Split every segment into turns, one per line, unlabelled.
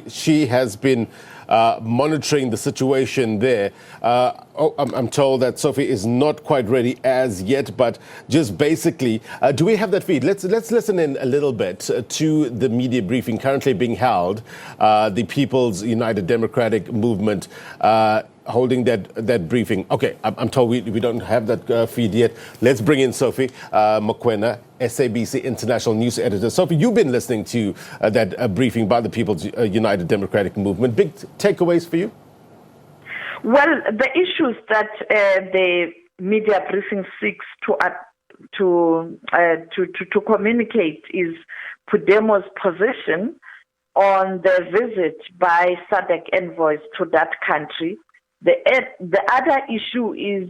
She has been monitoring the situation there. I'm told that Sophie is not quite ready as yet, but just basically, do we have that feed? Let's listen in a little bit to the media briefing currently being held. The People's United Democratic Movement holding that briefing. Okay, I'm told we don't have that feed yet. Let's bring in Sophie Mokoena, SABC International News Editor. Sophie, you've been listening to that briefing by the People's United Democratic Movement. Big takeaways for you?
Well, the issues that the media briefing seeks to communicate is Pudemo's position on the visit by SADC envoys to that country. The other issue is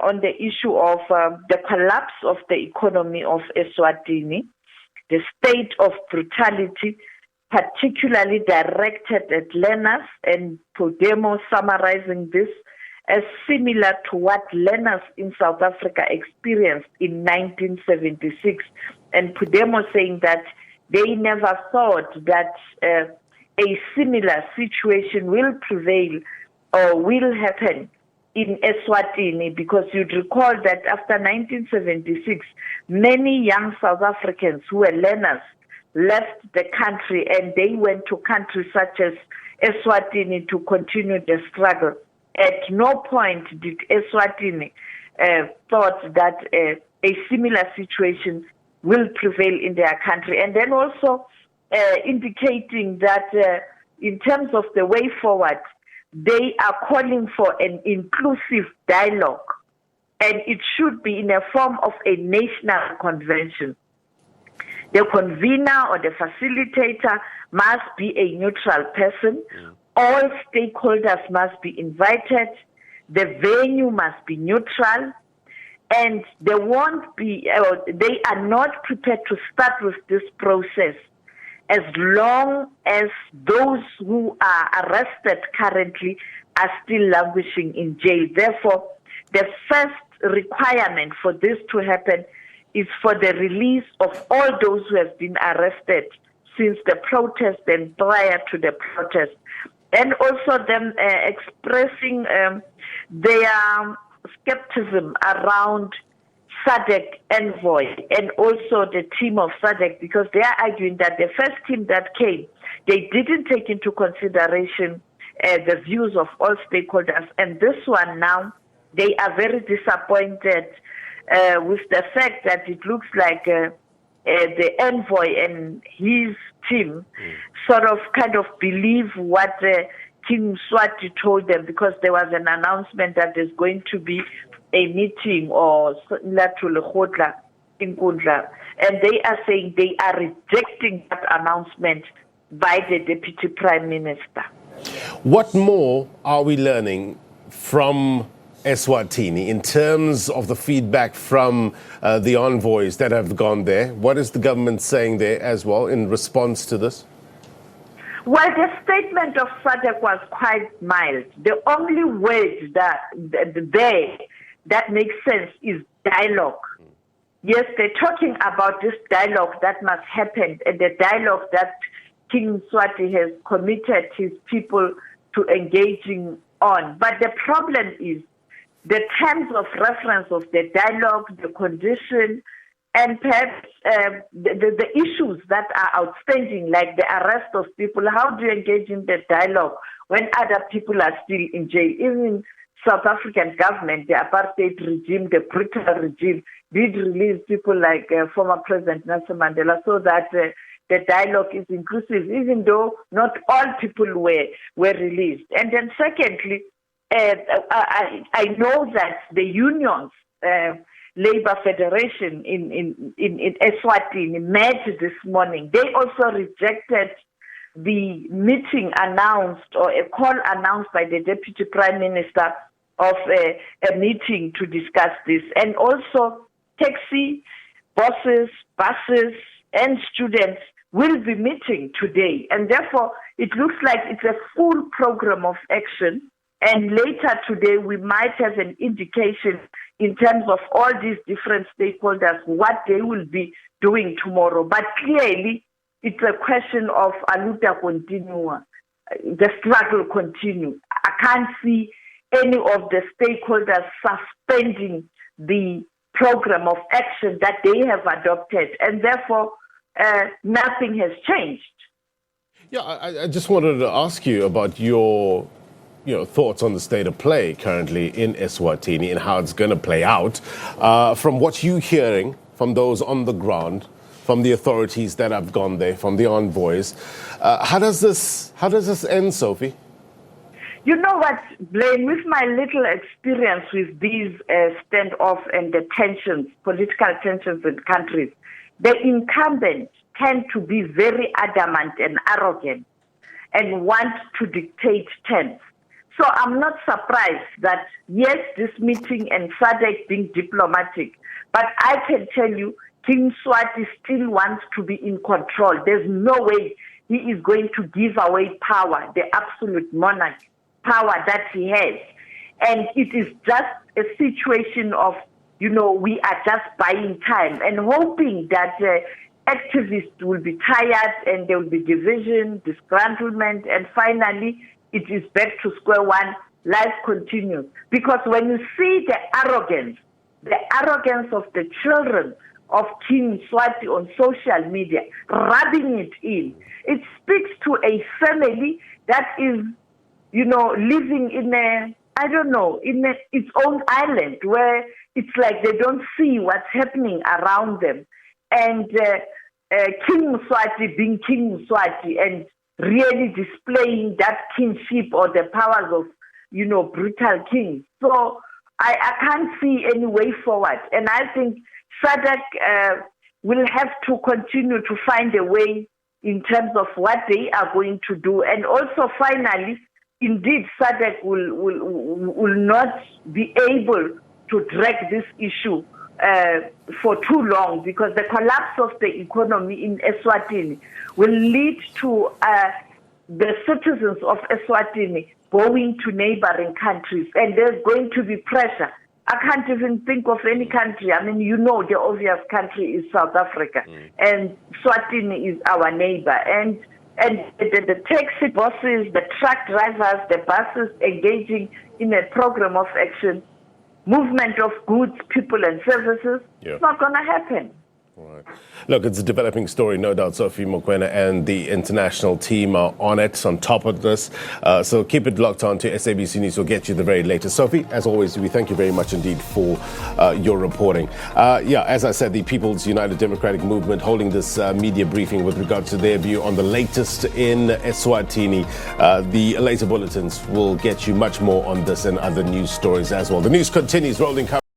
on the issue of the collapse of the economy of Eswatini, the state of brutality, particularly directed at learners, and Pudemo summarizing this as similar to what learners in South Africa experienced in 1976. And Pudemo saying that they never thought that a similar situation will prevail or will happen in Eswatini, because you'd recall that after 1976, many young South Africans who were learners left the country and they went to countries such as Eswatini to continue the struggle. At no point did Eswatini thought that a similar situation will prevail in their country. And then also indicating that in terms of the way forward, they are calling for an inclusive dialogue, and it should be in a form of a national convention. The convener or the facilitator must be a neutral person. All stakeholders must be invited. The venue must be neutral. And they are not prepared to start with this process as long as those who are arrested currently are still languishing in jail. Therefore, the first requirement for this to happen is for the release of all those who have been arrested since the protest and prior to the protest. And also them expressing their skepticism around SADC envoy and also the team of SADC, because they are arguing that the first team that came, they didn't take into consideration the views of all stakeholders. And this one now, they are very disappointed with the fact that it looks like the envoy and his team sort of kind of believe what King Mswati told them, because there was an announcement that there's going to be a meeting or similar to Lekgotla in Kundla, and they are saying they are rejecting that announcement by the Deputy Prime Minister.
What more are we learning from Eswatini in terms of the feedback from the envoys that have gone there? What is the government saying there as well in response to this?
Well, the statement of SADC was quite mild. The only word that makes sense is dialogue. Yes, they're talking about this dialogue that must happen, and the dialogue that King Mswati has committed his people to engaging on. But the problem is the terms of reference of the dialogue, the condition, and perhaps the issues that are outstanding, like the arrest of people. How do you engage in the dialogue when other people are still in jail? Even South African government, the apartheid regime, the brutal regime, did release people like former President Nelson Mandela, so that the dialogue is inclusive, even though not all people were released. And then secondly, I know that the unions, Labour Federation in Eswatini met this morning. They also rejected the meeting announced, or a call announced by the Deputy Prime Minister of a meeting to discuss this. And also taxi, buses, and students will be meeting today. And therefore, it looks like it's a full program of action. And later today, we might have an indication in terms of all these different stakeholders, what they will be doing tomorrow. But clearly, it's a question of aluta continua, the struggle continue. I can't see any of the stakeholders suspending the program of action that they have adopted, and therefore nothing has changed.
Yeah, I just wanted to ask you about your thoughts on the state of play currently in Eswatini and how it's going to play out. From what you're hearing from those on the ground, from the authorities that have gone there, from the envoys, how does this end, Sophie?
You know what, Blaine, with my little experience with these standoff and the tensions, political tensions in countries, the incumbents tend to be very adamant and arrogant and want to dictate terms. So I'm not surprised that, yes, this meeting and SADC being diplomatic, but I can tell you King Mswati still wants to be in control. There's no way he is going to give away power, the absolute monarch power that he has. And it is just a situation of, we are just buying time and hoping that activists will be tired and there will be division, disgruntlement, and finally it is back to square one, life continues. Because when you see the arrogance of the children of King Mswati on social media, rubbing it in, it speaks to a family that is, living in its own island where it's like they don't see what's happening around them. And King Mswati being King Mswati and really displaying that kingship or the powers of, brutal kings. So I can't see any way forward. And I think SADC will have to continue to find a way in terms of what they are going to do. And also finally, indeed, SADC will not be able to drag this issue for too long, because the collapse of the economy in Eswatini will lead to the citizens of Eswatini going to neighboring countries, and there's going to be pressure. I can't even think of any country. I mean, the obvious country is South Africa, and Eswatini is our neighbor. And the taxi bosses, the truck drivers, the buses engaging in a program of action, movement of goods, people and services, it's not going to happen.
All right. Look, it's a developing story, no doubt. Sophie Mokoena and the international team are on it, on top of this. So keep it locked on to SABC News. We'll get you the very latest. Sophie, as always, we thank you very much indeed for your reporting. As I said, the People's United Democratic Movement holding this media briefing with regard to their view on the latest in Eswatini. The later bulletins will get you much more on this and other news stories as well. The news continues rolling.